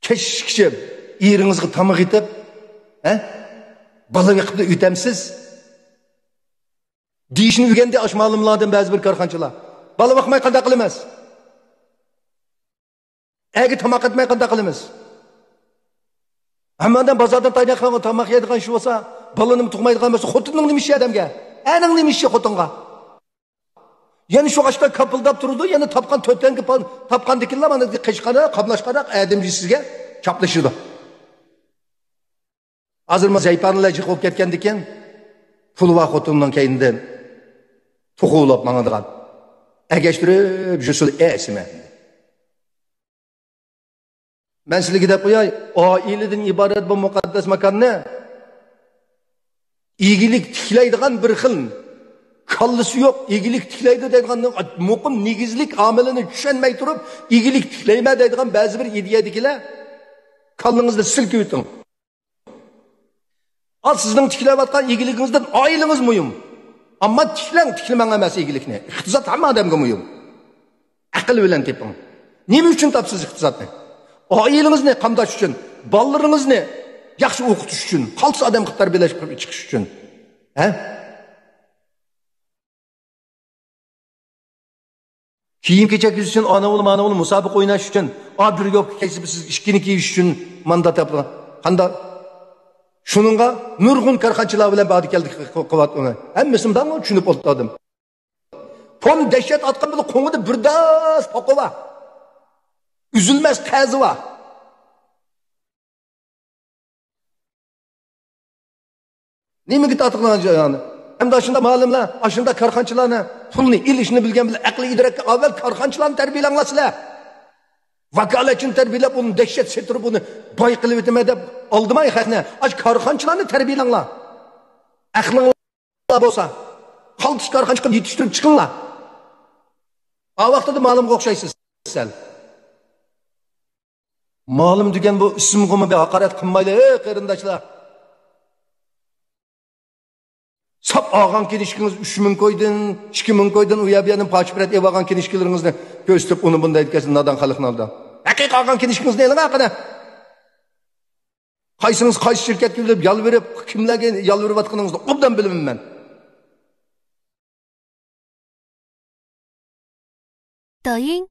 kechikchi eringizga tamoq etib, bala yiqib o'tamsiz. Deyishni o'rganda ash ma'lumlardan ba'zi bir korxonchilar. Bala vaqmay qanday qilamiz? Agi tamoq etmay qanday qilamiz? Hammadan bozordan tamoq yeydigan shu bo'lsa, balani tug'maydigan bo'lsa, xotinning nima ishi odamga? Aning nima ishi xotinga? Yani şu aşkta kapıldap durdu, yani tapkan tötenki tapkan dikiller bana kışkara, kablashkara, ademci sizge çaplaşırdı. Hazır mı zeyparlılar çıkıp ketken diken, pulva xotundan keyinden tuğulap bana dıgan. Egeştirip, jüsül esime. Ben size gidip koyay, aileden ibaret bu mukaddes makan ne? İyilik tikleydiğen bir xil. Kallısı yok, iyilik tikleydi deydiğen muqim negizlik amelini düşünmey durup, iyilik tikleyme deydiğen bazı bir ideyadikiler, kallınızda silkip ötün. Al sizden tiklevatkan iyiliğinizden ailiniz muyum? Ama tiklemen emas iyilikni. İhtizat hamma adamga muyum? Akıl bilen tepin. Nime üçün tapsız ihtizatni? Ailiniz ne? Qamdaş üçün. Ballarınız ne? Yaxşı okutuş üçün. Qalsı adam qıtlar birleşip çıkış üçün. Kiyim keçekiz üçün, ana oğlu musabık oynaş üçün, bir yok kesip siz işkini kiyiş üçün mandat yapılan. Handa şununla nurgun karxançılar bilen bağdı geldik kıvat ona. Hemmesim da mı düşünüp oltadım. Pon dehşet atkan bile konuda birdas poku var. Üzülmez tezi var. Neymi git atıklanacak yani? Hem de aşında malumlar, aşında karxançılarına pulni, ilişini bilgen bile aklı idrakka avvel karxançılarını terbiyelenmesiler. Vakaletçini terbiyelep bunu dehşet setirip bunu bay kılıp etmede aldırmayı xekne. Aç karxançılarını terbiyelenler. Aklınlar olsa, kaltış karxançılarını yetiştirip çıkınlar. A vakti de malum kokşaysız sen. Malum düken bu isim kumu bir hakaret kılmayla, kırındaşlar. Sap ağan kenişkiniz 3.000 koydun, 2.000 koydun, uyabiyanın paçpiret ev ağan kenişkilerinizni gösterip onu bunda etkesin nadan kalıqın aldı. Hakik ağan kenişkiniz neyin hakkında? Kaysınız kaysı şirket gibi yal verip, kimlerge yal verip atkınınızda obdan bilimim ben.抖音